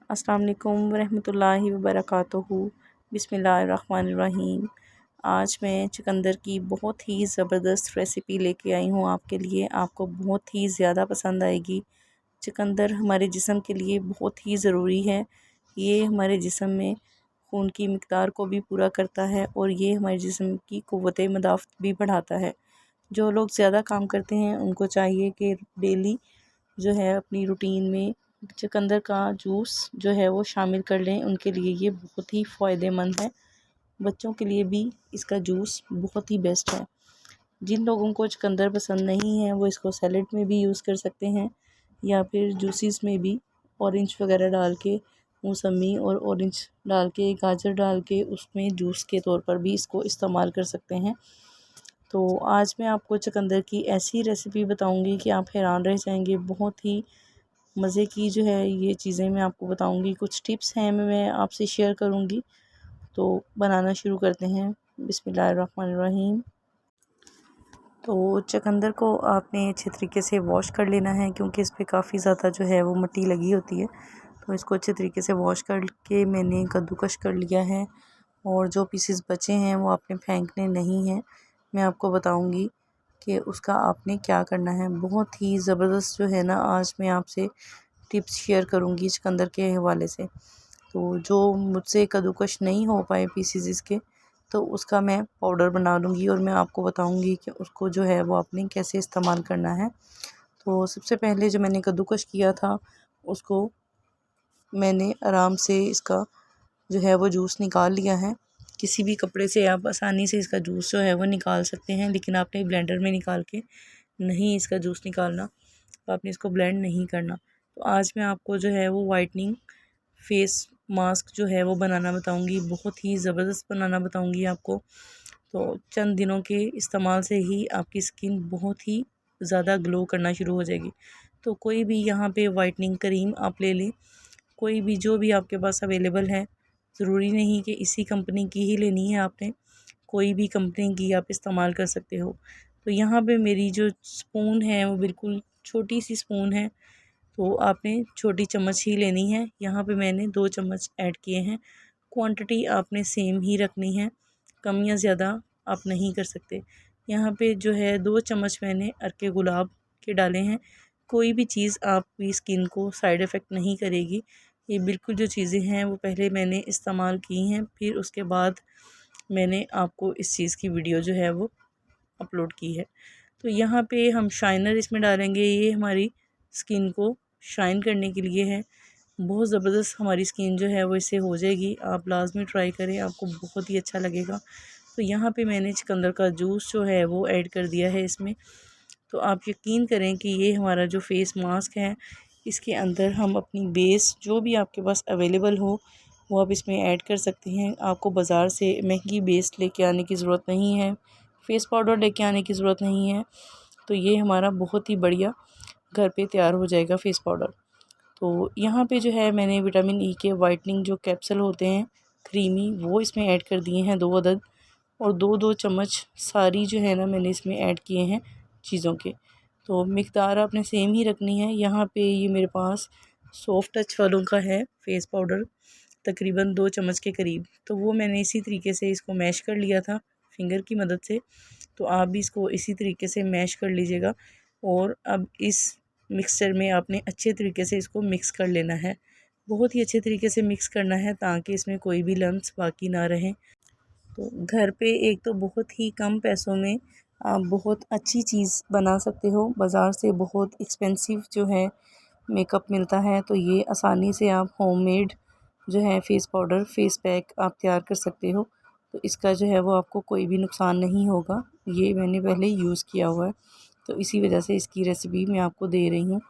अस्सलाम वालेकुम रहमतुल्लाहि व बरकातुहू। बिस्मिल्लाहिर्रहमानिर्रहीम। आज मैं चुकंदर की बहुत ही ज़बरदस्त रेसिपी लेके आई हूँ आपके लिए। आपको बहुत ही ज़्यादा पसंद आएगी। चुकंदर हमारे जिस्म के लिए बहुत ही ज़रूरी है। ये हमारे जिस्म में खून की मिक़दार को भी पूरा करता है और ये हमारे जिस्म की क़ुव्वत मदाफ़त भी बढ़ाता है। जो लोग ज़्यादा काम करते हैं उनको चाहिए कि डेली जो है अपनी रूटीन में चुकंदर का जूस जो है वो शामिल कर लें। उनके लिए ये बहुत ही फ़ायदेमंद है। बच्चों के लिए भी इसका जूस बहुत ही बेस्ट है। जिन लोगों को चुकंदर पसंद नहीं है वो इसको सैलेड में भी यूज़ कर सकते हैं या फिर जूसेस में भी ऑरेंज वगैरह डाल के, मौसमी और ऑरेंज डाल के, गाजर डाल के उसमें जूस के तौर पर भी इसको इस्तेमाल कर सकते हैं। तो आज मैं आपको चुकंदर की ऐसी रेसिपी बताऊंगी कि आप हैरान रह जाएंगे। बहुत ही मज़े की जो है ये चीज़ें मैं आपको बताऊंगी। कुछ टिप्स हैं मैं आपसे शेयर करूंगी। तो बनाना शुरू करते हैं। बिस्मिल्लाहिर्रहमानिर्रहीम। तो चुकंदर को आपने अच्छे तरीके से वॉश कर लेना है क्योंकि इस पर काफ़ी ज़्यादा जो है वो मिट्टी लगी होती है। तो इसको अच्छे तरीके से वॉश करके मैंने कद्दूकश कर लिया है और जो पीसेस बचे हैं वो आपने फेंकने नहीं हैं। मैं आपको बताऊंगी कि उसका आपने क्या करना है। बहुत ही ज़बरदस्त जो है ना आज मैं आपसे टिप्स शेयर करूंगी चुकंदर के हवाले से। तो जो मुझसे कद्दूकश नहीं हो पाए पीसेस इसके, तो उसका मैं पाउडर बना लूँगी और मैं आपको बताऊंगी कि उसको जो है वो आपने कैसे इस्तेमाल करना है। तो सबसे पहले जो मैंने कद्दूकश किया था उसको मैंने आराम से इसका जो है वो जूस निकाल लिया है। किसी भी कपड़े से आप आसानी से इसका जूस जो है वो निकाल सकते हैं, लेकिन आपने ब्लेंडर में निकाल के नहीं इसका जूस निकालना। तो आपने इसको ब्लेंड नहीं करना। तो आज मैं आपको जो है वो वाइटनिंग फेस मास्क जो है वो बनाना बताऊंगी। बहुत ही ज़बरदस्त बनाना बताऊंगी आपको। तो चंद दिनों के इस्तेमाल से ही आपकी स्किन बहुत ही ज़्यादा ग्लो करना शुरू हो जाएगी। तो कोई भी यहाँ पे वाइटनिंग क्रीम आप ले लें, कोई भी जो भी आपके पास अवेलेबल है। ज़रूरी नहीं कि इसी कंपनी की ही लेनी है आपने, कोई भी कंपनी की आप इस्तेमाल कर सकते हो। तो यहाँ पे मेरी जो स्पून है वो बिल्कुल छोटी सी स्पून है, तो आपने छोटी चम्मच ही लेनी है। यहाँ पे मैंने 2 चम्मच ऐड किए हैं। क्वांटिटी आपने सेम ही रखनी है, कम या ज़्यादा आप नहीं कर सकते। यहाँ पे जो है 2 चम्मच मैंने अर्के गुलाब के डाले हैं। कोई भी चीज़ आपकी स्किन को साइड इफ़ेक्ट नहीं करेगी। ये बिल्कुल जो चीज़ें हैं वो पहले मैंने इस्तेमाल की हैं, फिर उसके बाद मैंने आपको इस चीज़ की वीडियो जो है वो अपलोड की है। तो यहाँ पे हम शाइनर इसमें डालेंगे। ये हमारी स्किन को शाइन करने के लिए है। बहुत ज़बरदस्त हमारी स्किन जो है वो इससे हो जाएगी। आप लाजमी ट्राई करें, आपको बहुत ही अच्छा लगेगा। तो यहाँ पे मैंने चुकंदर का जूस जो है वो ऐड कर दिया है इसमें। तो आप यकीन करें कि ये हमारा जो फेस मास्क है इसके अंदर हम अपनी बेस जो भी आपके पास अवेलेबल हो वो आप इसमें ऐड कर सकते हैं। आपको बाज़ार से महंगी बेस लेके आने की ज़रूरत नहीं है, फेस पाउडर लेके आने की ज़रूरत नहीं है। तो ये हमारा बहुत ही बढ़िया घर पे तैयार हो जाएगा फेस पाउडर। तो यहाँ पे जो है मैंने विटामिन ई के वाइटनिंग जो कैप्सूल होते हैं क्रीमी, वो इसमें ऐड कर दिए हैं 2 अदद, और 2-2 चम्मच सारी जो है ना मैंने इसमें ऐड किए हैं चीज़ों के। तो मिक़दार आपने सेम ही रखनी है। यहाँ पे ये मेरे पास सॉफ्ट टच वालों का है फेस पाउडर, तकरीबन 2 चम्मच के करीब। तो वो मैंने इसी तरीके से इसको मैश कर लिया था फिंगर की मदद से। तो आप भी इसको इसी तरीके से मैश कर लीजिएगा और अब इस मिक्सचर में आपने अच्छे तरीके से इसको मिक्स कर लेना है। बहुत ही अच्छे तरीके से मिक्स करना है ताकि इसमें कोई भी लम्स बाकी ना रहें। तो घर पे एक तो बहुत ही कम पैसों में आप बहुत अच्छी चीज़ बना सकते हो। बाज़ार से बहुत एक्सपेंसिव जो है मेकअप मिलता है, तो ये आसानी से आप होममेड जो है फेस पाउडर, फेस पैक आप तैयार कर सकते हो। तो इसका जो है वो आपको कोई भी नुकसान नहीं होगा। ये मैंने पहले यूज़ किया हुआ है, तो इसी वजह से इसकी रेसिपी मैं आपको दे रही हूँ।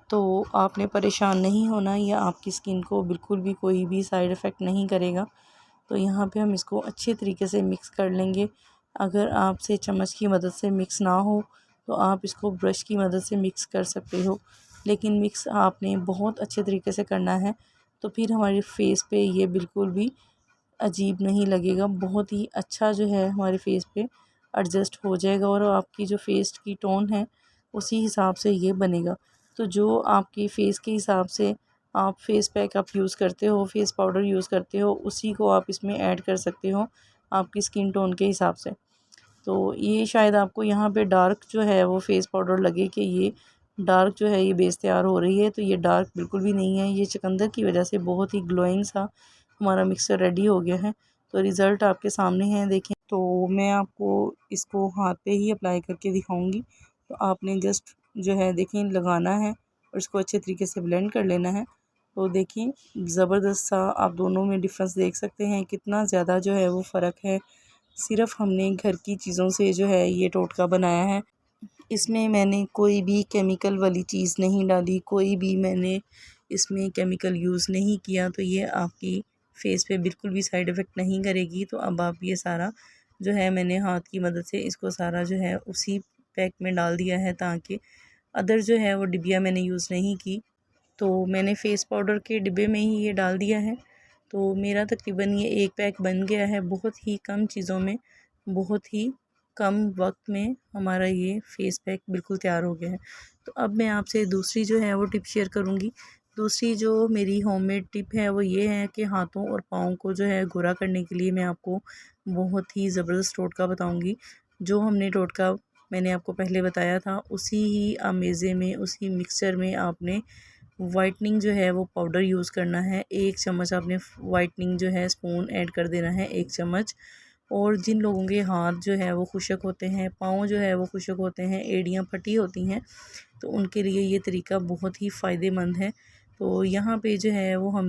तो आपने परेशान नहीं होना, या आपकी स्किन को बिल्कुल भी कोई भी साइड इफ़ेक्ट नहीं करेगा। तो यहाँ पे हम इसको अच्छे तरीके से मिक्स कर लेंगे। अगर आपसे चम्मच की मदद से मिक्स ना हो तो आप इसको ब्रश की मदद से मिक्स कर सकते हो, लेकिन मिक्स आपने बहुत अच्छे तरीके से करना है। तो फिर हमारे फेस पे ये बिल्कुल भी अजीब नहीं लगेगा। बहुत ही अच्छा जो है हमारे फेस पे एडजस्ट हो जाएगा और आपकी जो फेस की टोन है उसी हिसाब से ये बनेगा। तो जो आपकी फ़ेस के हिसाब से आप फेस पैक आप यूज़ करते हो, फेस पाउडर यूज़ करते हो, उसी को आप इसमें ऐड कर सकते हो आपकी स्किन टोन के हिसाब से। तो ये शायद आपको यहाँ पे डार्क जो है वो फेस पाउडर लगे कि ये डार्क जो है ये बेस तैयार हो रही है, तो ये डार्क बिल्कुल भी नहीं है। ये चुकंदर की वजह से बहुत ही ग्लोइंग सा हमारा मिक्सचर रेडी हो गया है। तो रिज़ल्ट आपके सामने हैं, देखें। तो मैं आपको इसको हाथ पे ही अप्लाई करके दिखाऊंगी। तो आपने जस्ट जो है देखें लगाना है और इसको अच्छे तरीके से ब्लेंड कर लेना है। तो देखिए ज़बरदस्त सा आप दोनों में डिफरेंस देख सकते हैं, कितना ज़्यादा जो है वो फ़र्क है। सिर्फ हमने घर की चीज़ों से जो है ये टोटका बनाया है। इसमें मैंने कोई भी केमिकल वाली चीज़ नहीं डाली, कोई भी मैंने इसमें केमिकल यूज़ नहीं किया। तो ये आपकी फेस पे बिल्कुल भी साइड इफ़ेक्ट नहीं करेगी। तो अब आप ये सारा जो है मैंने हाथ की मदद से इसको सारा जो है उसी पैक में डाल दिया है, ताकि अदर जो है वो डिबिया मैंने यूज़ नहीं की। तो मैंने फ़ेस पाउडर के डिब्बे में ही ये डाल दिया है। तो मेरा तकरीबन ये एक पैक बन गया है। बहुत ही कम चीज़ों में, बहुत ही कम वक्त में हमारा ये फ़ेस पैक बिल्कुल तैयार हो गया है। तो अब मैं आपसे दूसरी जो है वो टिप शेयर करूँगी। दूसरी जो मेरी होममेड टिप है वो ये है कि हाथों और पाँव को जो है गोरा करने के लिए मैं आपको बहुत ही ज़बरदस्त टोटका बताऊँगी। जो हमने टोटका मैंने आपको पहले बताया था, उसी ही अमेज़े में, उसी मिक्सचर में आपने वाइटनिंग जो है वो पाउडर यूज़ करना है। 1 चम्मच आपने वाइटनिंग जो है स्पून ऐड कर देना है, 1 चम्मच। और जिन लोगों के हाथ जो है वो खुशक होते हैं, पाँव जो है वो खुशक होते हैं, एड़ियाँ फटी होती हैं, तो उनके लिए ये तरीका बहुत ही फ़ायदेमंद है। तो यहाँ पे जो है वो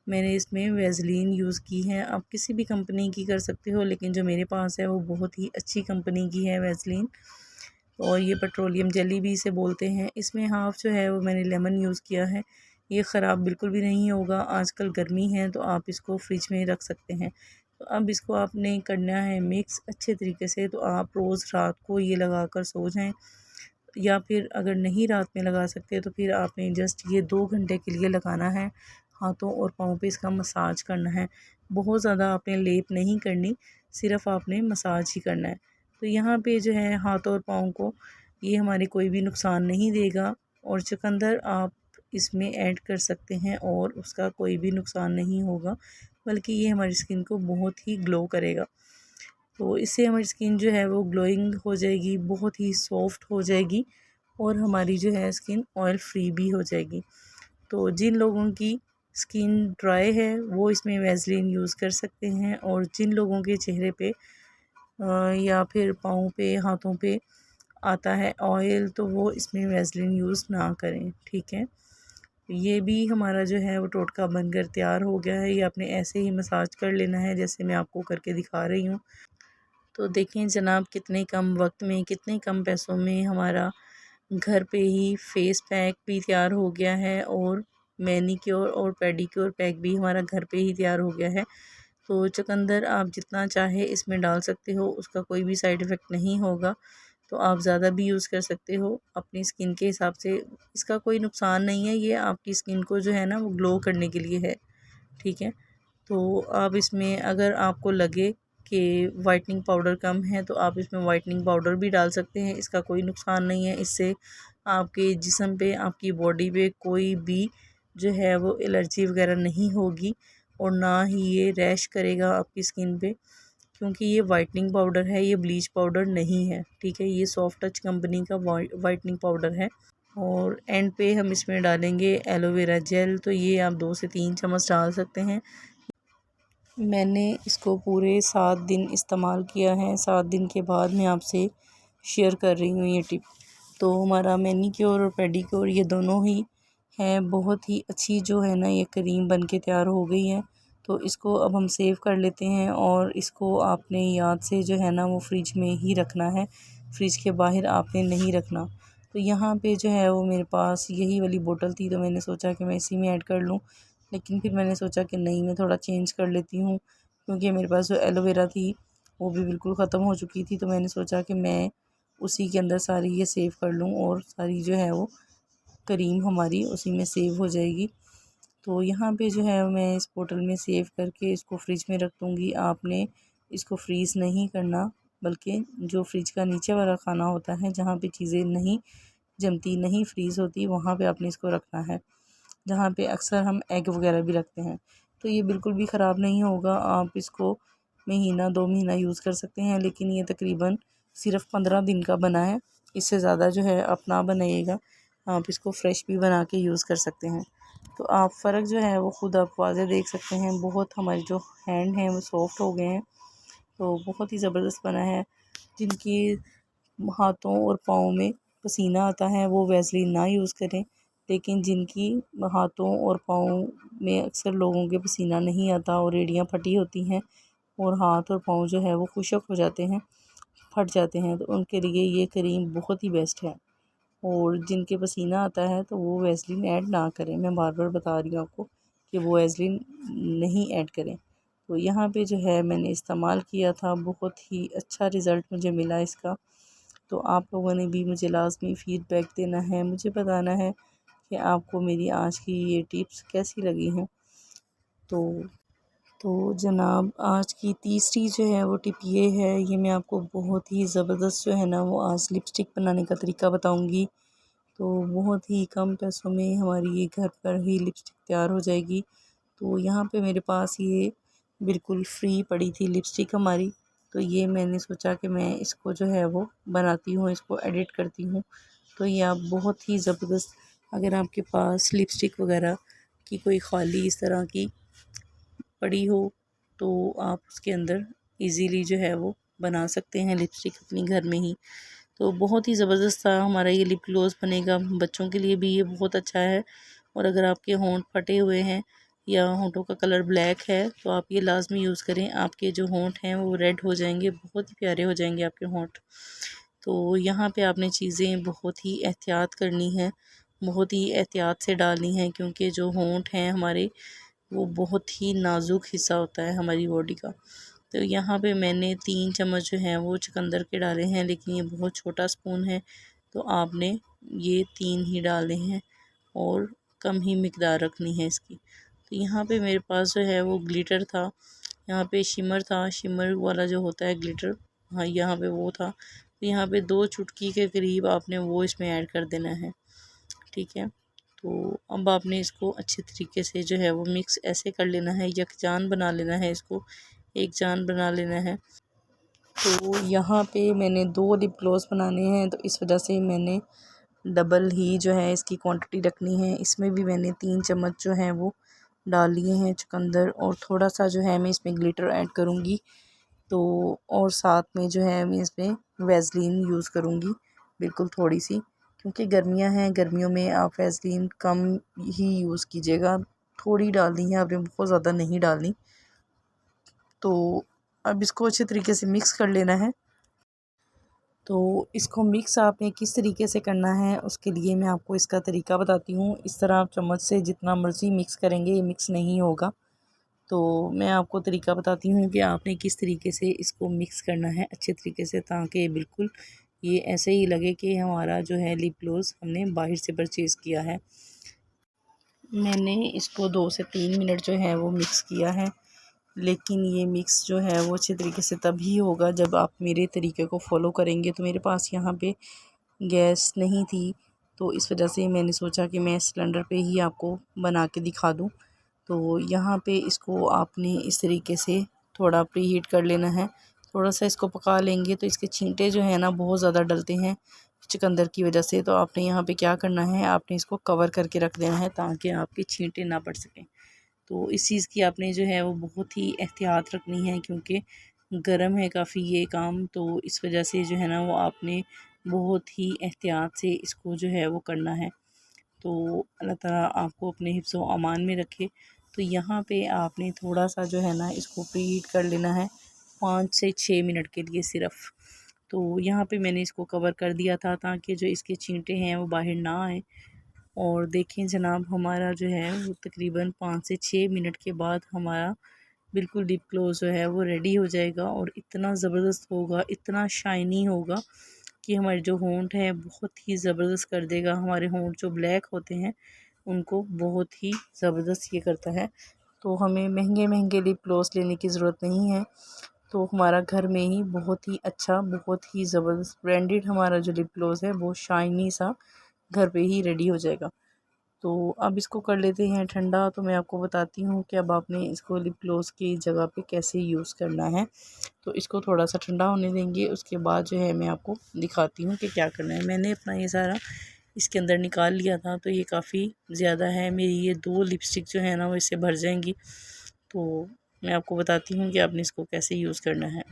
मैंने इसमें वैसलीन यूज़ की है। आप किसी भी कंपनी की कर सकते हो, लेकिन जो मेरे पास है वो बहुत ही अच्छी कंपनी की है वैसलीन। और ये पेट्रोलियम जेली भी इसे बोलते हैं। इसमें हाफ़ जो है वो मैंने लेमन यूज़ किया है। ये ख़राब बिल्कुल भी नहीं होगा। आजकल गर्मी है तो आप इसको फ्रिज में रख सकते हैं। तो अब इसको आपने करना है मिक्स अच्छे तरीके से। तो आप रोज़ रात को ये लगा कर सो जाएं, या फिर अगर नहीं रात में लगा सकते तो फिर आपने जस्ट ये 2 घंटे के लिए लगाना है। हाथों और पाँव पे इसका मसाज करना है। बहुत ज़्यादा आपने लेप नहीं करनी, सिर्फ़ आपने मसाज ही करना है। तो यहाँ पे जो है हाथ और पाँव को ये हमारे कोई भी नुकसान नहीं देगा। और चुकंदर आप इसमें ऐड कर सकते हैं और उसका कोई भी नुकसान नहीं होगा, बल्कि ये हमारी स्किन को बहुत ही ग्लो करेगा। तो इससे हमारी स्किन जो है वो ग्लोइंग हो जाएगी, बहुत ही सॉफ्ट हो जाएगी, और हमारी जो है स्किन ऑयल फ्री भी हो जाएगी। तो जिन लोगों की स्किन ड्राई है वो इसमें वैसलीन यूज़ कर सकते हैं, और जिन लोगों के चेहरे पे या फिर पाँव पे, हाथों पे आता है ऑयल, तो वो इसमें वैसलीन यूज़ ना करें, ठीक है। ये भी हमारा जो है वो टोटका बनकर तैयार हो गया है। ये आपने ऐसे ही मसाज कर लेना है जैसे मैं आपको करके दिखा रही हूँ। तो देखें जनाब, कितने कम वक्त में, कितने कम पैसों में हमारा घर पे ही फेस पैक भी तैयार हो गया है, और मैनीक्योर और पेडिक्योर पैक भी हमारा घर पे ही तैयार हो गया है। तो चुकंदर आप जितना चाहे इसमें डाल सकते हो, उसका कोई भी साइड इफ़ेक्ट नहीं होगा। तो आप ज़्यादा भी यूज़ कर सकते हो अपनी स्किन के हिसाब से, इसका कोई नुकसान नहीं है। ये आपकी स्किन को जो है ना वो ग्लो करने के लिए है, ठीक है। तो आप इसमें अगर आपको लगे कि वाइटनिंग पाउडर कम है तो आप इसमें वाइटनिंग पाउडर भी डाल सकते हैं, इसका कोई नुकसान नहीं है। इससे आपके जिस्म पे, आपकी बॉडी पे कोई भी जो है वो एलर्जी वगैरह नहीं होगी, और ना ही ये रैश करेगा आपकी स्किन पे, क्योंकि ये वाइटनिंग पाउडर है, ये ब्लीच पाउडर नहीं है, ठीक है। ये सॉफ्ट टच कंपनी का वाइटनिंग पाउडर है। और एंड पे हम इसमें डालेंगे एलोवेरा जेल। तो ये आप 2 से 3 चम्मच डाल सकते हैं। मैंने इसको पूरे 7 दिन इस्तेमाल किया है। 7 दिन के बाद मैं आपसे शेयर कर रही हूँ ये टिप। तो हमारा मैनीक्योर और पेडिक्योर ये दोनों ही हैं, बहुत ही अच्छी जो है ना ये क्रीम बन के तैयार हो गई है। तो इसको अब हम सेव कर लेते हैं, और इसको आपने याद से जो है ना वो फ्रिज में ही रखना है, फ्रिज के बाहर आपने नहीं रखना। तो यहाँ पे जो है वो मेरे पास यही वाली बोतल थी, तो मैंने सोचा कि मैं इसी में ऐड कर लूँ। लेकिन फिर मैंने सोचा कि नहीं, मैं थोड़ा चेंज कर लेती हूँ, क्योंकि मेरे पास जो एलोवेरा थी वो भी बिल्कुल ख़त्म हो चुकी थी। तो मैंने सोचा कि मैं उसी के अंदर सारी ये सेव कर लूँ, और सारी जो है वो क्रीम हमारी उसी में सेव हो जाएगी। तो यहाँ पे जो है मैं इस बोतल में सेव करके इसको फ्रिज में रख दूँगी। आपने इसको फ्रीज़ नहीं करना, बल्कि जो फ्रिज का नीचे वाला खाना होता है, जहाँ पे चीज़ें नहीं जमती, नहीं फ्रीज़ होती, वहाँ पे आपने इसको रखना है। जहाँ पे अक्सर हम एग वगैरह भी रखते हैं। तो ये बिल्कुल भी ख़राब नहीं होगा, आप इसको महीना 2 महीना यूज़ कर सकते हैं। लेकिन ये तकरीबन सिर्फ 15 दिन का बना है, इससे ज़्यादा जो है आप ना बनाइएगा। आप इसको फ्रेश भी बना के यूज़ कर सकते हैं। तो आप फ़र्क जो है वो ख़ुद आप वाज़े देख सकते हैं। बहुत हमारे जो हैंड हैं वो सॉफ्ट हो गए हैं, तो बहुत ही ज़बरदस्त बना है। जिनकी हाथों और पाँव में पसीना आता है वो वैसलीन ना यूज़ करें। लेकिन जिनकी हाथों और पाँव में अक्सर लोगों के पसीना नहीं आता और एड़ियाँ फटी होती हैं और हाथ और पाँव जो है वो खुशक हो जाते हैं, फट जाते हैं, तो उनके लिए ये क्रीम बहुत ही बेस्ट है। और जिनके पसीना आता है तो वो वैसलीन ऐड ना करें। मैं बार बार बता रही हूँ आपको कि वो वैसलीन नहीं ऐड करें। तो यहाँ पे जो है मैंने इस्तेमाल किया था, बहुत ही अच्छा रिज़ल्ट मुझे मिला इसका। तो आप लोगों ने भी मुझे लाज़मी फ़ीडबैक देना है, मुझे बताना है कि आपको मेरी आज की ये टिप्स कैसी लगी हैं। तो जनाब आज की तीसरी जो है वो टिप ये है, ये मैं आपको बहुत ही ज़बरदस्त जो है ना वो आज लिपस्टिक बनाने का तरीका बताऊंगी। तो बहुत ही कम पैसों में हमारी ये घर पर ही लिपस्टिक तैयार हो जाएगी। तो यहाँ पे मेरे पास ये बिल्कुल फ्री पड़ी थी लिपस्टिक हमारी, तो ये मैंने सोचा कि मैं इसको जो है वो बनाती हूँ, इसको एडिट करती हूँ। तो ये आप बहुत ही ज़बरदस्त, अगर आपके पास लिपस्टिक वगैरह की कोई ख़ाली इस तरह की पड़ी हो तो आप उसके अंदर इजीली जो है वो बना सकते हैं लिपस्टिक अपनी घर में ही। तो बहुत ही ज़बरदस्त था हमारा ये लिप ग्लॉस बनेगा, बच्चों के लिए भी ये बहुत अच्छा है। और अगर आपके होंठ फटे हुए हैं या होंठों का कलर ब्लैक है तो आप ये लाजमी यूज़ करें, आपके जो होंठ हैं वो रेड हो जाएंगे, बहुत ही प्यारे हो जाएंगे आपके होंठ। तो यहाँ पे आपने चीज़ें बहुत ही एहतियात करनी है, बहुत ही एहतियात से डालनी है, क्योंकि जो होंठ हैं हमारे वो बहुत ही नाजुक हिस्सा होता है हमारी बॉडी का। तो यहाँ पे मैंने 3 चम्मच जो हैं वो चुकंदर के डाले हैं, लेकिन ये बहुत छोटा स्पून है तो आपने ये 3 ही डालने हैं और कम ही मिकदार रखनी है इसकी। तो यहाँ पे मेरे पास जो है वो ग्लिटर था, यहाँ पे शिमर था, शिमर वाला जो होता है ग्लिटर, हाँ यहाँ पे वो था। तो यहाँ पे 2 चुटकी के करीब आपने वो इसमें ऐड कर देना है, ठीक है। तो अब आपने इसको अच्छे तरीके से जो है वो मिक्स ऐसे कर लेना है, यकजान बना लेना है, इसको एक जान बना लेना है। तो यहाँ पे मैंने 2 लिप ग्लॉस बनाने हैं, तो इस वजह से मैंने डबल ही जो है इसकी क्वांटिटी रखनी है। इसमें भी मैंने 3 चम्मच जो हैं वो डाल लिए हैं चुकंदर, और थोड़ा सा जो है मैं इसमें ग्लिटर ऐड करूँगी। तो और साथ में जो है मैं इसमें वैसलीन यूज़ करूँगी, बिल्कुल थोड़ी सी, क्योंकि गर्मियां हैं, गर्मियों में आप वैसलीन कम ही यूज़ कीजिएगा। थोड़ी डालनी है आपने, बहुत ज़्यादा नहीं डालनी। तो अब इसको अच्छे तरीके से मिक्स कर लेना है। तो इसको मिक्स आपने किस तरीके से करना है उसके लिए मैं आपको इसका तरीका बताती हूँ। इस तरह आप चम्मच से जितना मर्ज़ी मिक्स करेंगे ये मिक्स नहीं होगा। तो मैं आपको तरीका बताती हूँ कि आपने किस तरीके से इसको मिक्स करना है अच्छे तरीके से, ताकि बिल्कुल ये ऐसे ही लगे कि हमारा जो है लिप ग्लॉस हमने बाहर से परचेज़ किया है। मैंने इसको 2 से 3 मिनट जो है वो मिक्स किया है, लेकिन ये मिक्स जो है वो अच्छे तरीके से तभी होगा जब आप मेरे तरीके को फ़ॉलो करेंगे। तो मेरे पास यहाँ पे गैस नहीं थी, तो इस वजह से मैंने सोचा कि मैं सिलेंडर पे ही आपको बना के दिखा दूँ। तो यहाँ पे इसको आपने इस तरीके से थोड़ा प्री हीट कर लेना है। थोड़ा सा इसको पका लेंगे तो इसके छींटे जो है ना बहुत ज़्यादा डलते हैं चुकंदर की वजह से। तो आपने यहाँ पे क्या करना है, आपने इसको कवर करके रख देना है ताकि आपके छींटे ना पड़ सकें। तो इस चीज़ की आपने जो है वो बहुत ही एहतियात रखनी है, क्योंकि गर्म है काफ़ी ये काम, तो इस वजह से जो है ना वो आपने बहुत ही एहतियात से इसको जो है वो करना है। तो अल्लाह ताला आपको अपने हिफ्ज़ व अमान में रखे। तो यहाँ पे आपने थोड़ा सा जो है ना इसको प्रीहीट कर लेना है 5 से 6 मिनट के लिए सिर्फ़। तो यहाँ पे मैंने इसको कवर कर दिया था ताकि जो इसके छींटे हैं वो बाहर ना आए। और देखें जनाब हमारा जो है वो तकरीबन 5 से 6 मिनट के बाद हमारा बिल्कुल लिप ग्लॉस जो है वो रेडी हो जाएगा, और इतना ज़बरदस्त होगा, इतना शाइनी होगा कि हमारे जो होंठ हैं बहुत ही ज़बरदस्त कर देगा। हमारे होंठ जो ब्लैक होते हैं उनको बहुत ही ज़बरदस्त ये करता है। तो हमें महंगे महंगे लिप ग्लॉस लेने की ज़रूरत नहीं है। तो हमारा घर में ही बहुत ही अच्छा, बहुत ही ज़बरदस्त ब्रांडेड हमारा जो लिप ग्लॉस है वो शाइनी सा घर पे ही रेडी हो जाएगा। तो अब इसको कर लेते हैं ठंडा। तो मैं आपको बताती हूँ कि अब आपने इसको लिप ग्लॉस की जगह पे कैसे यूज़ करना है। तो इसको थोड़ा सा ठंडा होने देंगे, उसके बाद जो है मैं आपको दिखाती हूँ कि क्या करना है। मैंने अपना ये सारा इसके अंदर निकाल लिया था, तो ये काफ़ी ज़्यादा है। मेरी ये 2 लिपस्टिक जो है ना वो इससे भर जाएंगी। तो मैं आपको बताती हूँ कि आपने इसको कैसे यूज़ करना है।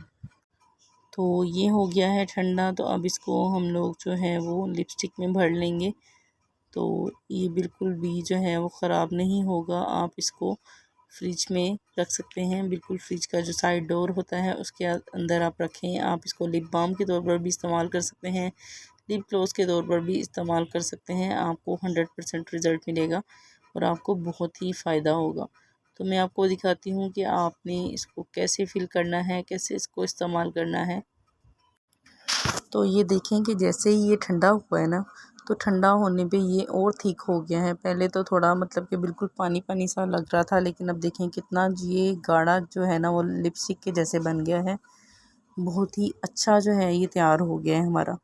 तो ये हो गया है ठंडा, तो अब इसको हम लोग जो है वो लिपस्टिक में भर लेंगे। तो ये बिल्कुल भी जो है वो ख़राब नहीं होगा। आप इसको फ्रिज में रख सकते हैं, बिल्कुल फ्रिज का जो साइड डोर होता है उसके अंदर आप रखें। आप इसको लिप बाम के तौर पर भी इस्तेमाल कर सकते हैं, लिप ग्लॉस के तौर पर भी इस्तेमाल कर सकते हैं। आपको 100% रिज़ल्ट मिलेगा और आपको बहुत ही फ़ायदा होगा। तो मैं आपको दिखाती हूँ कि आपने इसको कैसे फिल करना है, कैसे इसको इस्तेमाल करना है। तो ये देखें कि जैसे ही ये ठंडा हुआ है ना, तो ठंडा होने पे ये और थिक हो गया है। पहले तो थोड़ा मतलब कि बिल्कुल पानी पानी सा लग रहा था, लेकिन अब देखें कितना ये गाढ़ा जो है ना वो लिपस्टिक के जैसे बन गया है। बहुत ही अच्छा जो है ये तैयार हो गया है हमारा।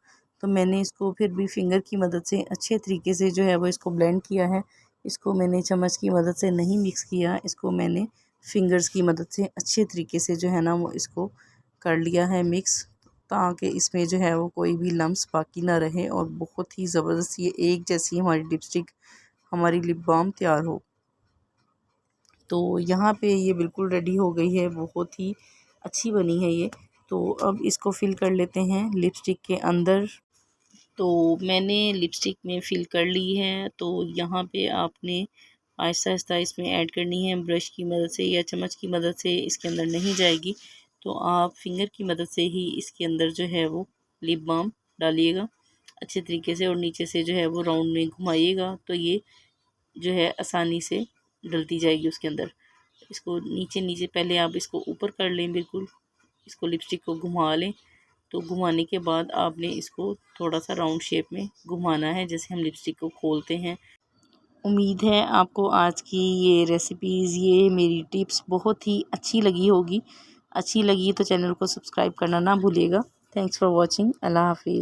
तो मैंने इसको फिर भी फिंगर की मदद से अच्छे तरीके से जो है वो इसको ब्लेंड किया है। इसको मैंने चम्मच की मदद से नहीं मिक्स किया, इसको मैंने फिंगर्स की मदद से अच्छे तरीके से जो है ना वो इसको कर लिया है मिक्स, ताकि इसमें जो है वो कोई भी लम्स बाकी ना रहे और बहुत ही ज़बरदस्त ये एक जैसी हमारी लिपस्टिक, हमारी लिप बाम तैयार हो। तो यहाँ पे ये बिल्कुल रेडी हो गई है, बहुत ही अच्छी बनी है ये। तो अब इसको फिल कर लेते हैं लिपस्टिक के अंदर। तो मैंने लिपस्टिक में फिल कर ली है। तो यहाँ पे आपने आहिस्ता आहिस्ता इसमें ऐड करनी है, ब्रश की मदद से या चम्मच की मदद से इसके अंदर नहीं जाएगी। तो आप फिंगर की मदद से ही इसके अंदर जो है वो लिप बाम डालिएगा अच्छे तरीके से, और नीचे से जो है वो राउंड में घुमाइएगा, तो ये जो है आसानी से डलती जाएगी उसके अंदर। इसको नीचे नीचे पहले आप इसको ऊपर कर लें, बिल्कुल इसको लिपस्टिक को घुमा लें। तो घुमाने के बाद आपने इसको थोड़ा सा राउंड शेप में घुमाना है, जैसे हम लिपस्टिक को खोलते हैं। उम्मीद है आपको आज की ये रेसिपीज़, ये मेरी टिप्स बहुत ही अच्छी लगी होगी। अच्छी लगी तो चैनल को सब्सक्राइब करना ना भूलिएगा। Thanks for watching. अल्लाह हाफिज़।